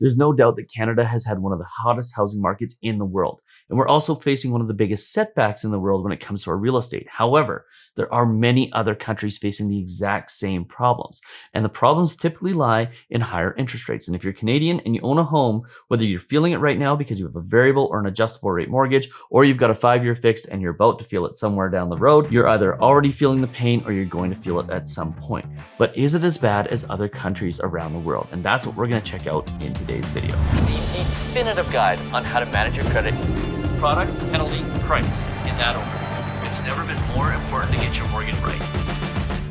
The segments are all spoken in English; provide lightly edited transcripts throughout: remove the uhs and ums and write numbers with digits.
There's no doubt that Canada has had one of the hottest housing markets in the world, and we're also facing one of the biggest setbacks in the world when it comes to our real estate. However, there are many other countries facing the exact same problems, and the problems typically lie in higher interest rates. And if you're Canadian and you own a home, whether you're feeling it right now because you have a variable or an adjustable rate mortgage, or you've got a 5-year fixed and you're about to feel it somewhere down the road, you're either already feeling the pain or you're going to feel it at some point. But is it as bad as other countries around the world? And that's what we're going to check out in today's video. The definitive guide on how to manage your credit. Product, penalty, price, in that order. It's never been more important to get your mortgage right.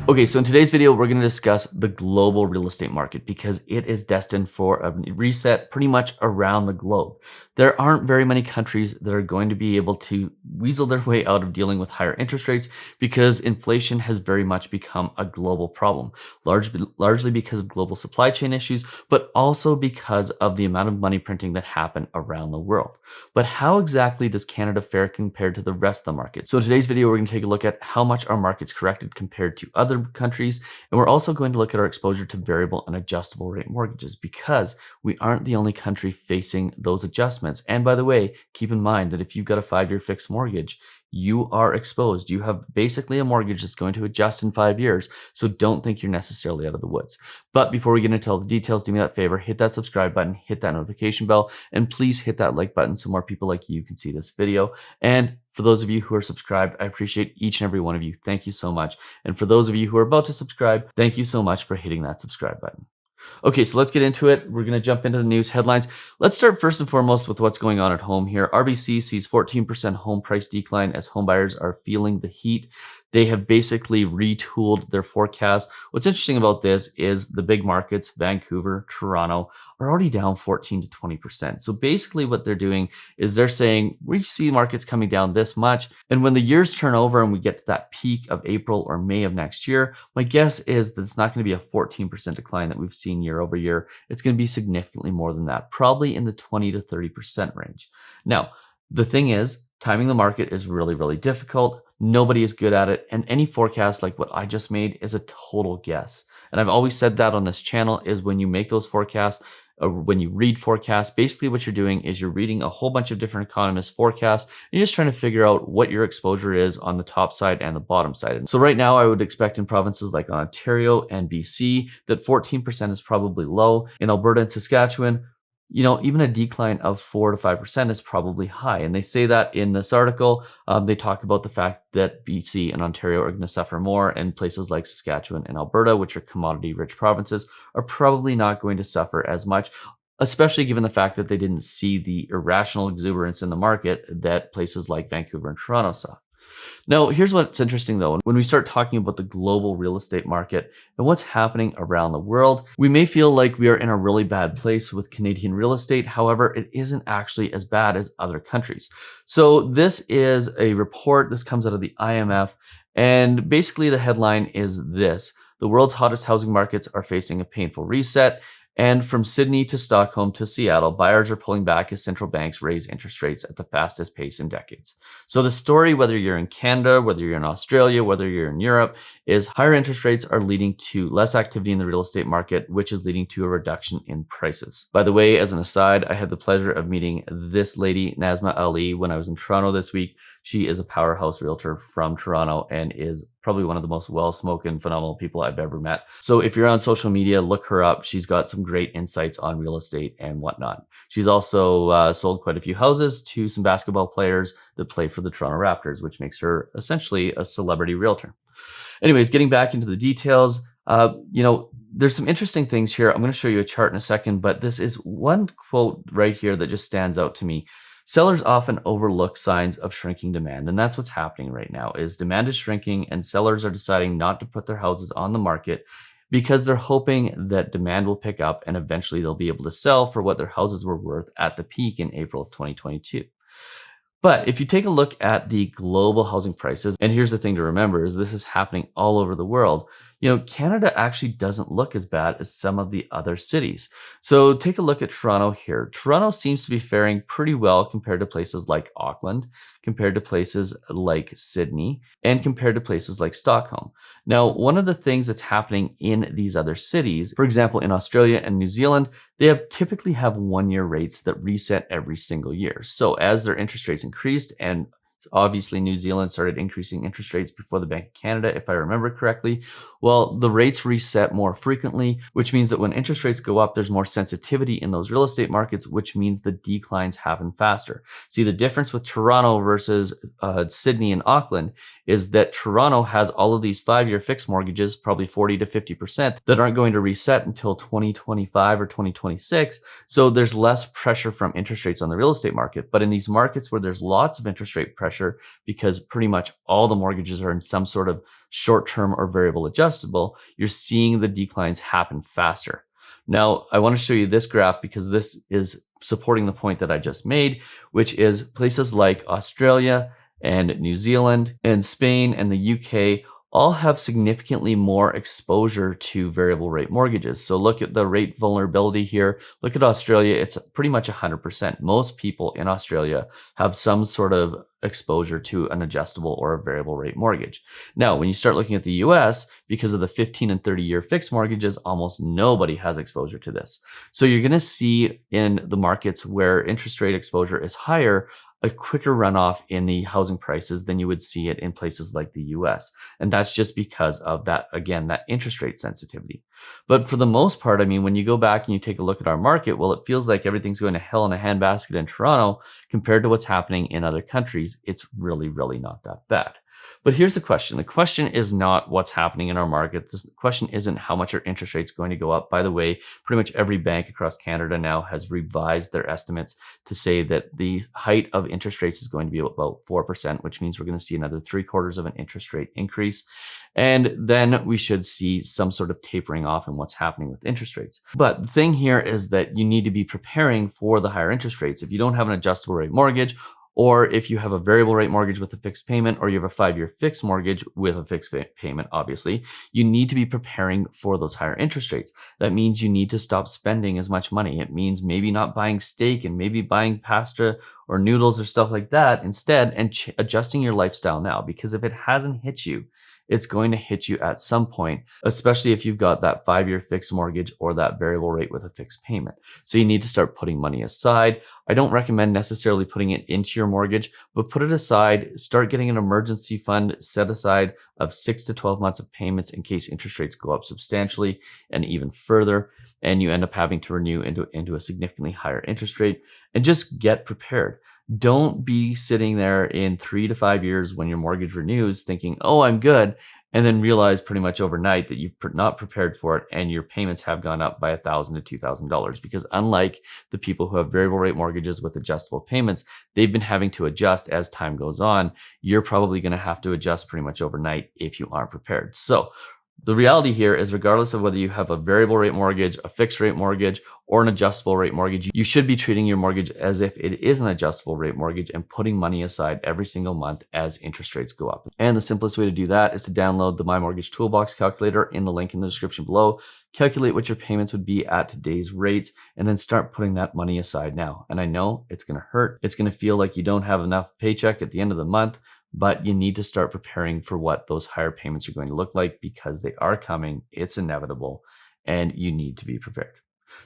Okay, so in today's video, we're going to discuss the global real estate market because it is destined for a reset pretty much around the globe. There aren't very many countries that are going to be able to weasel their way out of dealing with higher interest rates because inflation has very much become a global problem, largely because of global supply chain issues, but also because of the amount of money printing that happened around the world. But how exactly does Canada fare compared to the rest of the market? So in today's video, we're going to take a look at how much our market's corrected compared to other countries, and we're also going to look at our exposure to variable and adjustable rate mortgages because we aren't the only country facing those adjustments. And by the way, keep in mind that if you've got a 5-year fixed mortgage, you are exposed. You have basically a mortgage that's going to adjust in 5 years. So don't think you're necessarily out of the woods. But before we get into all the details, do me that favor, hit that subscribe button, hit that notification bell, and please hit that like button so more people like you can see this video. And for those of you who are subscribed, I appreciate each and every one of you. Thank you so much. And for those of you who are about to subscribe, thank you so much for hitting that subscribe button. Okay, so let's get into it. We're going to jump into the news headlines. Let's start first and foremost with what's going on at home here. RBC sees 14% home price decline as homebuyers are feeling the heat. They have basically retooled their forecast. What's interesting about this is the big markets, Vancouver, Toronto, are already down 14 to 20%. So basically what they're doing is they're saying, we see markets coming down this much. And when the years turn over and we get to that peak of April or May of next year, my guess is that it's not going to be a 14% decline that we've seen year over year. It's going to be significantly more than that, probably in the 20 to 30% range. Now, the thing is, timing the market is really, really difficult. Nobody is good at it. And any forecast like what I just made is a total guess. And I've always said that on this channel is when you make those forecasts, or when you read forecasts, basically what you're doing is you're reading a whole bunch of different economists' forecasts, and you're just trying to figure out what your exposure is on the top side and the bottom side. And so right now I would expect in provinces like Ontario and BC that 14% is probably low. In Alberta and Saskatchewan, even a decline of 4 to 5% is probably high. And they say that in this article. They talk about the fact that BC and Ontario are going to suffer more, and places like Saskatchewan and Alberta, which are commodity-rich provinces, are probably not going to suffer as much, especially given the fact that they didn't see the irrational exuberance in the market that places like Vancouver and Toronto saw. Now, here's what's interesting though. When we start talking about the global real estate market and what's happening around the world, we may feel like we are in a really bad place with Canadian real estate. However, it isn't actually as bad as other countries. So this is a report. This comes out of the IMF. And basically the headline is this: the world's hottest housing markets are facing a painful reset. And from Sydney to Stockholm to Seattle, buyers are pulling back as central banks raise interest rates at the fastest pace in decades. So the story, whether you're in Canada, whether you're in Australia, whether you're in Europe, is higher interest rates are leading to less activity in the real estate market, which is leading to a reduction in prices. By the way, as an aside, I had the pleasure of meeting this lady, Nazma Ali, when I was in Toronto this week. She is a powerhouse realtor from Toronto and is probably one of the most well-spoken, phenomenal people I've ever met. So if you're on social media, look her up. She's got some great insights on real estate and whatnot. She's also sold quite a few houses to some basketball players that play for the Toronto Raptors, which makes her essentially a celebrity realtor. Anyways, getting back into the details, there's some interesting things here. I'm going to show you a chart in a second, but this is one quote right here that just stands out to me. Sellers often overlook signs of shrinking demand, and that's what's happening right now. Is demand is shrinking and sellers are deciding not to put their houses on the market because they're hoping that demand will pick up and eventually they'll be able to sell for what their houses were worth at the peak in April of 2022. But if you take a look at the global housing prices, and here's the thing to remember is this is happening all over the world, Canada actually doesn't look as bad as some of the other cities. So take a look at Toronto here. Toronto seems to be faring pretty well compared to places like Auckland, compared to places like Sydney, and compared to places like Stockholm. Now, one of the things that's happening in these other cities, for example, in Australia and New Zealand, they typically have 1-year rates that reset every single year. So as their interest rates increased, and obviously New Zealand started increasing interest rates before the Bank of Canada, if I remember correctly, well, the rates reset more frequently, which means that when interest rates go up, there's more sensitivity in those real estate markets, which means the declines happen faster. See, the difference with Toronto versus Sydney and Auckland is that Toronto has all of these 5-year fixed mortgages, probably 40 to 50%, that aren't going to reset until 2025 or 2026. So there's less pressure from interest rates on the real estate market. But in these markets where there's lots of interest rate pressure, because pretty much all the mortgages are in some sort of short-term or variable adjustable, you're seeing the declines happen faster. Now, I want to show you this graph because this is supporting the point that I just made, which is places like Australia and New Zealand and Spain and the UK all have significantly more exposure to variable rate mortgages. So look at the rate vulnerability here. Look at Australia, it's pretty much 100%. Most people in Australia have some sort of exposure to an adjustable or a variable rate mortgage. Now, when you start looking at the US, because of the 15 and 30-year fixed mortgages, almost nobody has exposure to this. So you're going to see in the markets where interest rate exposure is higher, a quicker runoff in the housing prices than you would see it in places like the US. And that's just because of that, again, that interest rate sensitivity. But for the most part, I mean, when you go back and you take a look at our market, well, it feels like everything's going to hell in a handbasket in Toronto compared to what's happening in other countries. It's really, really not that bad. But here's the question. The question is not what's happening in our market. The question isn't how much are interest rates going to go up. By the way, pretty much every bank across Canada now has revised their estimates to say that the height of interest rates is going to be about 4%, which means we're going to see another 3/4 of an interest rate increase. And then we should see some sort of tapering off in what's happening with interest rates. But the thing here is that you need to be preparing for the higher interest rates. If you don't have an adjustable rate mortgage, or if you have a variable rate mortgage with a fixed payment, or you have a 5-year fixed mortgage with a fixed payment, obviously, you need to be preparing for those higher interest rates. That means you need to stop spending as much money. It means maybe not buying steak and maybe buying pasta or noodles or stuff like that instead, and adjusting your lifestyle now. Because if it hasn't hit you, it's going to hit you at some point, especially if you've got that 5-year fixed mortgage or that variable rate with a fixed payment. So you need to start putting money aside. I don't recommend necessarily putting it into your mortgage, but put it aside. Start getting an emergency fund set aside of 6 to 12 months of payments in case interest rates go up substantially and even further, and you end up having to renew into a significantly higher interest rate. And just get prepared. Don't be sitting there in 3 to 5 years when your mortgage renews thinking, oh, I'm good, and then realize pretty much overnight that you've not prepared for it and your payments have gone up by $1,000 to $2,000. Because unlike the people who have variable rate mortgages with adjustable payments, they've been having to adjust as time goes on. You're probably going to have to adjust pretty much overnight if you aren't prepared. So the reality here is, regardless of whether you have a variable rate mortgage, a fixed rate mortgage, or an adjustable rate mortgage, you should be treating your mortgage as if it is an adjustable rate mortgage and putting money aside every single month as interest rates go up. And the simplest way to do that is to download the My Mortgage Toolbox calculator in the link in the description below. Calculate what your payments would be at today's rates, and then start putting that money aside now. And I know it's going to hurt. It's going to feel like you don't have enough paycheck at the end of the month, but you need to start preparing for what those higher payments are going to look like, because they are coming. It's inevitable, and you need to be prepared.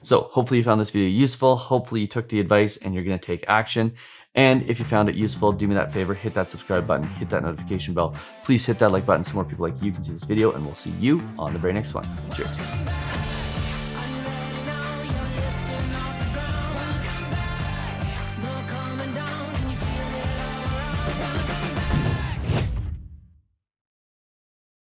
So hopefully you found this video useful. Hopefully you took the advice and you're going to take action. And if you found it useful, do me that favor, hit that subscribe button, hit that notification bell. Please hit that like button so more people like you can see this video, and we'll see you on the very next one. Cheers.